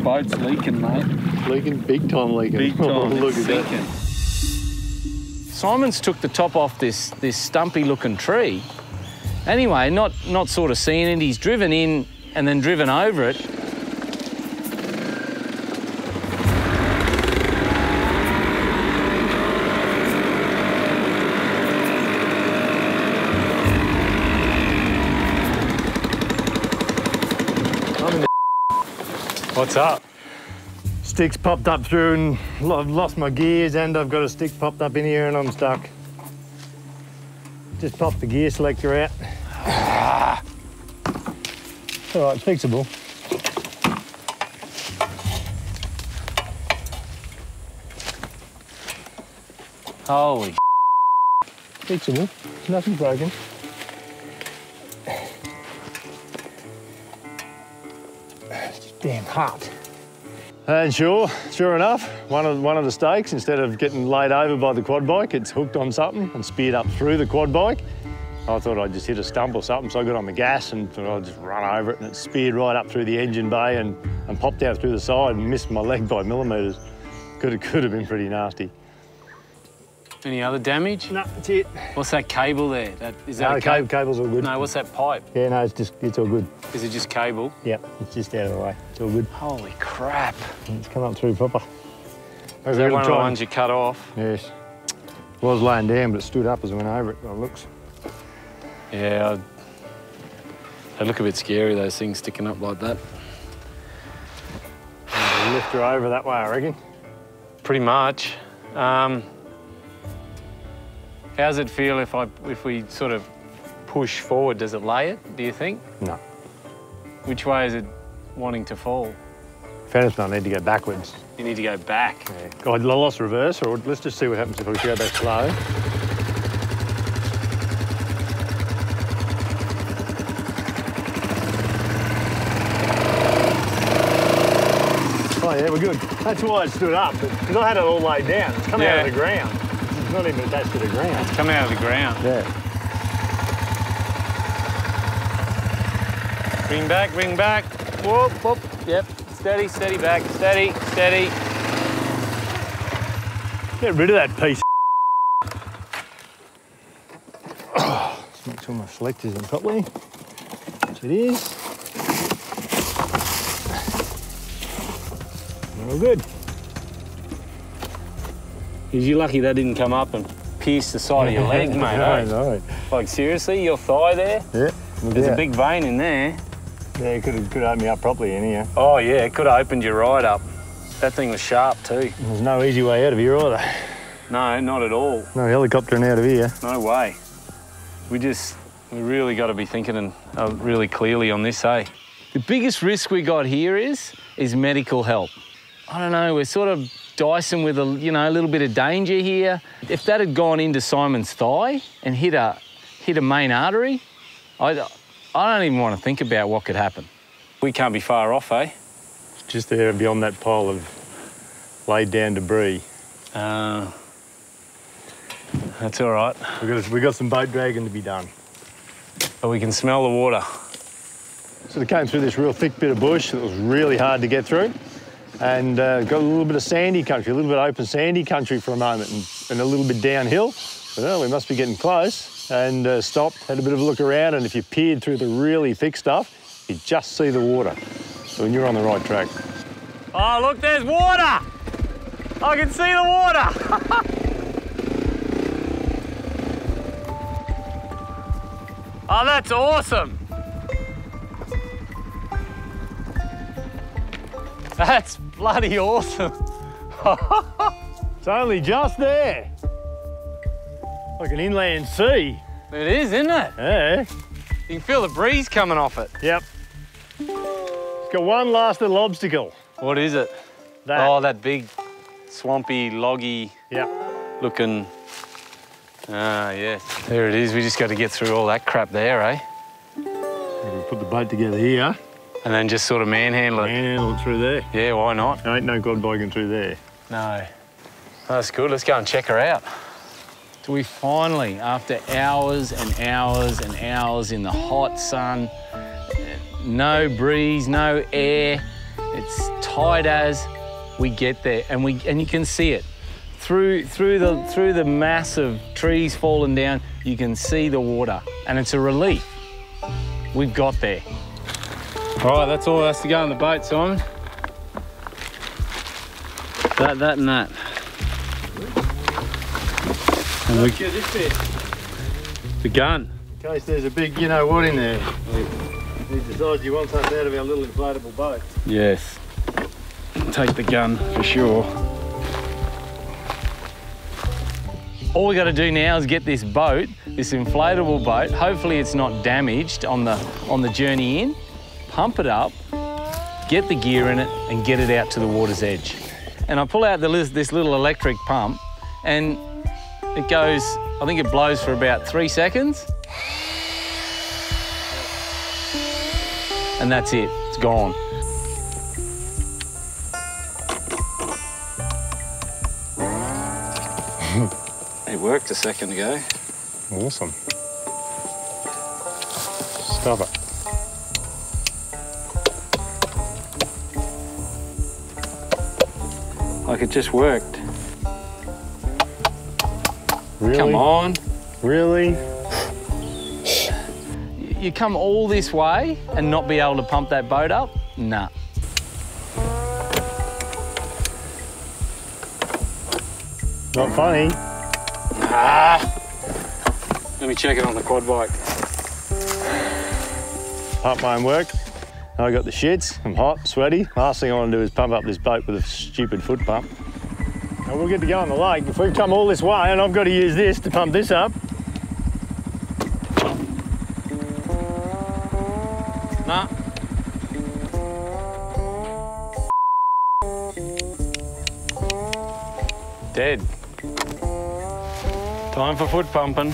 boat's leaking, mate. Leaking? Big time leaking. Big time. Look at that. Simon's took the top off this stumpy-looking tree. Anyway, not sort of seeing it. He's driven in and then driven over it. What's up? Stick's popped up through and I've lost my gears and I've got a stick popped up in here and I'm stuck. Just popped the gear selector out. It's all right, it's fixable. Holy Fixable, nothing's broken. It's just damn hot. And sure enough, one of the stakes, instead of getting laid over by the quad bike, it's hooked on something and speared up through the quad bike. I thought I'd just hit a stump or something, so I got on the gas and thought I'd just run over it, and it speared right up through the engine bay and popped out through the side and missed my leg by millimetres. Could have been pretty nasty. Any other damage? No, that's it. What's that cable there? Is that No, a the cable's all good. No, what's that pipe? Yeah, no, it's all good. Is it just cable? Yep, it's just out of the way. It's all good. Holy crap. It's come up through proper. Is that one of the ones you cut off? Yes. Was laying down, but it stood up as I went over it by the looks. Yeah, they look a bit scary, those things sticking up like that. We'll lift her over that way, I reckon. Pretty much. How's it feel if we sort of push forward? Does it lay it, do you think? No. Which way is it wanting to fall? If anything, I need to go backwards. You need to go back. Yeah. God, I lost reverse, or let's just see what happens if I go back slow. Oh yeah, we're good. That's why it stood up, because I had it all laid down. It's come out of the ground. It's not even attached to the ground. It's coming out of the ground. Yeah. Bring back, bring back. Whoop, whoop. Yep. Steady, steady back. Steady, steady. Get rid of that piece of Let's make sure my selector's in properly. Yes, it is. All good. You're lucky that didn't come up and pierce the side of your leg, mate. No. Like, seriously, your thigh there? Yeah. There's a big vein in there. Yeah, it could open me up properly in here. Oh, yeah, it could have opened you right up. That thing was sharp, too. There's no easy way out of here either. No, not at all. No helicoptering out of here. No way. We really got to be thinking really clearly on this, eh? The biggest risk we got here is medical help. I don't know, we're sort of dicing with a little bit of danger here. If that had gone into Simon's thigh and hit a main artery, I don't even want to think about what could happen. We can't be far off, eh? Just there beyond that pile of laid down debris. That's all right. We got some boat dragging to be done. But we can smell the water. So they came through this real thick bit of bush that was really hard to get through, and got a little bit of sandy country, a little bit of open sandy country for a moment, and a little bit downhill. But oh, we must be getting close, and stopped, had a bit of a look around, and if you peered through the really thick stuff, you just see the water. So you're on the right track. Oh, look, there's water! I can see the water! Oh, that's awesome! That's bloody awesome! It's only just there. Like an inland sea. It is, isn't it? Yeah. You can feel the breeze coming off it. Yep. It's got one last little obstacle. What is it? That. Oh, that big, swampy, loggy looking... Ah, yes. There it is. We just got to get through all that crap there, eh? We'll put the boat together here. And then just sort of manhandle it. Manhandle it through there. Yeah, why not? There ain't no god biking through there. No. That's good. Let's go and check her out. So we finally, after hours and hours and hours in the hot sun, no breeze, no air, It's tight as we get there, and you can see it. Through the mass of trees falling down, you can see the water, and it's a relief. We've got there. All right, that's all that has to go on the boat, Simon. That and that. And we get this bit. The gun. In case there's a big, you know what, in there. He decides he wants us out of our little inflatable boat. Yes. Take the gun for sure. All we got to do now is get this boat, this inflatable boat, hopefully it's not damaged on the journey in, pump it up, get the gear in it and get it out to the water's edge. And I pull out this little electric pump and it goes, I think it blows for about 3 seconds. And that's it, it's gone. It worked a second ago. Awesome. Stop it. Like it just worked. Really? Come on. Really? You come all this way and not be able to pump that boat up? Nah. Not funny. Let me check it on the quad bike. Pump won't work. I got the shits. I'm hot, sweaty. Last thing I want to do is pump up this boat with a stupid foot pump. And we'll get to go on the lake. If we've come all this way and I've got to use this to pump this up. Nah. Dead. Time for foot pumping.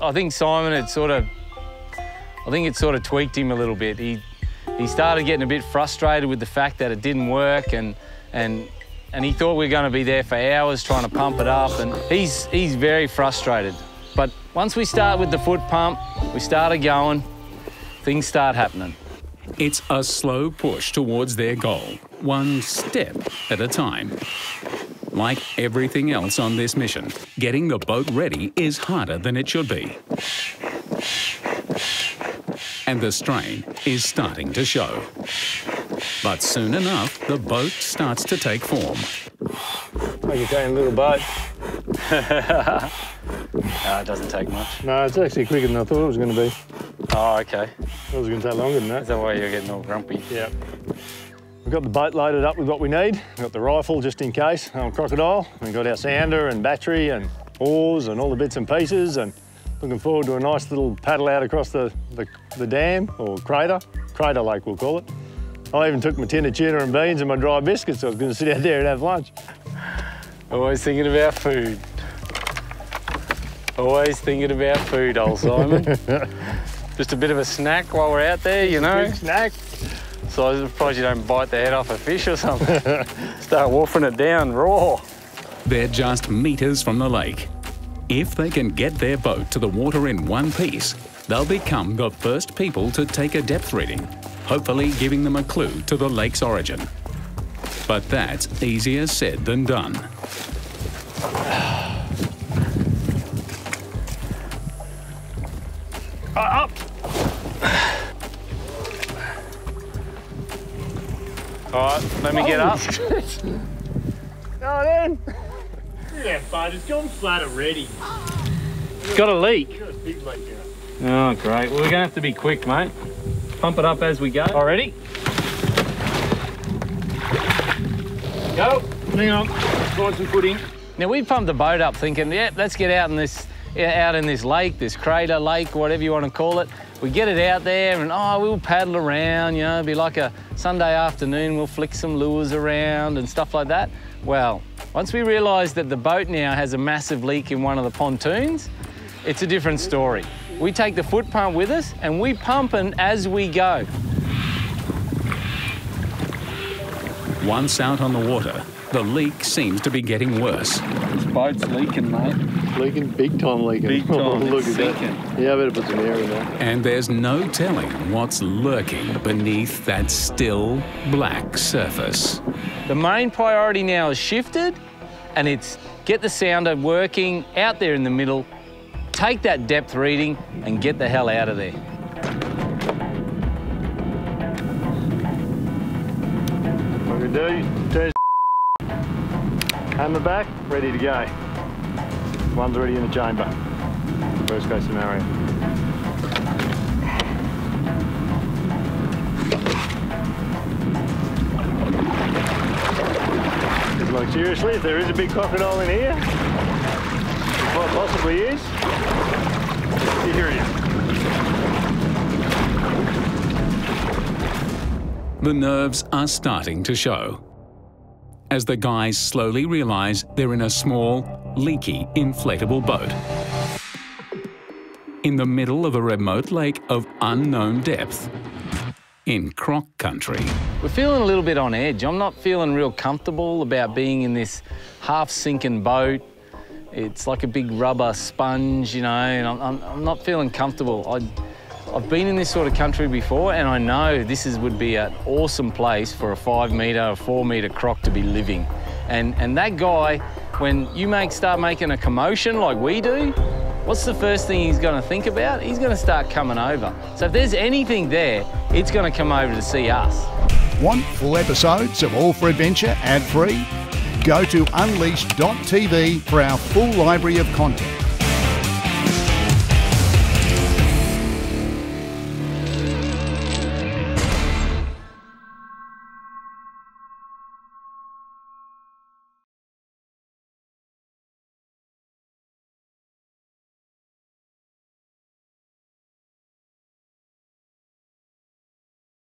I think Simon had it sort of tweaked him a little bit. He started getting a bit frustrated with the fact that it didn't work and he thought we were going to be there for hours trying to pump it up, and he's very frustrated. But once we start with the foot pump, we started going, things start happening. It's a slow push towards their goal, one step at a time. Like everything else on this mission, getting the boat ready is harder than it should be. And the strain is starting to show. But soon enough, the boat starts to take form. Like you're taking a little boat. No, it doesn't take much. No, it's actually quicker than I thought it was going to be. Oh, okay. I thought it was going to take longer than that. Is that why you're getting all grumpy? Yeah. We've got the boat loaded up with what we need. We've got the rifle just in case, crocodile. We've got our sounder and battery and oars and all the bits and pieces, and looking forward to a nice little paddle out across the dam, or crater lake we'll call it. I even took my tin of tuna and beans and my dry biscuits, so I was going to sit out there and have lunch. Always thinking about food. Always thinking about food, old Simon. Just a bit of a snack while we're out there, you know? Big snack. So I suppose you don't bite the head off a fish or something. Start wolfing it down raw. They're just meters from the lake. If they can get their boat to the water in one piece, they'll become the first people to take a depth reading, hopefully giving them a clue to the lake's origin. But that's easier said than done. Up! All right, let me get up. Go then. Yeah, bud, it's gone flat already. It's got a leak. Got a big leak in it. Oh, great. Well, we're gonna have to be quick, mate. Pump it up as we go. Already? Go. Hang on. Find some footing. Now we pumped the boat up thinking, yeah, let's get out in this lake, this crater lake, whatever you want to call it. We get it out there and we'll paddle around, you know, it'll be like a Sunday afternoon, we'll flick some lures around and stuff like that. Well, once we realised that the boat now has a massive leak in one of the pontoons, it's a different story. We take the foot pump with us and we pump as we go. Once out on the water, the leak seems to be getting worse. This boat's leaking, mate. Leaking, big time leaking. Big time, Look it's at sinking. that. Yeah, I better put some air in there. And there's no telling what's lurking beneath that still black surface. The main priority now is shifted, and it's get the sounder working out there in the middle, take that depth reading, and get the hell out of there. What we do, turn hammer back, ready to go. One's already in the chamber. Worst case scenario. Like seriously, if there is a big crocodile in here, which quite possibly is, here he is. The nerves are starting to show as the guys slowly realise they're in a small, leaky, inflatable boat in the middle of a remote lake of unknown depth in croc country. We're feeling a little bit on edge. I'm not feeling real comfortable about being in this half-sinking boat. It's like a big rubber sponge, you know, and I'm not feeling comfortable. I've been in this sort of country before, and I know this would be an awesome place for a 5 metre or 4 metre croc to be living. And that guy, when you start making a commotion like we do, what's the first thing he's going to think about? He's going to start coming over. So if there's anything there, it's going to come over to see us. Want full episodes of All for Adventure ad-free? Go to unleashed.tv for our full library of content.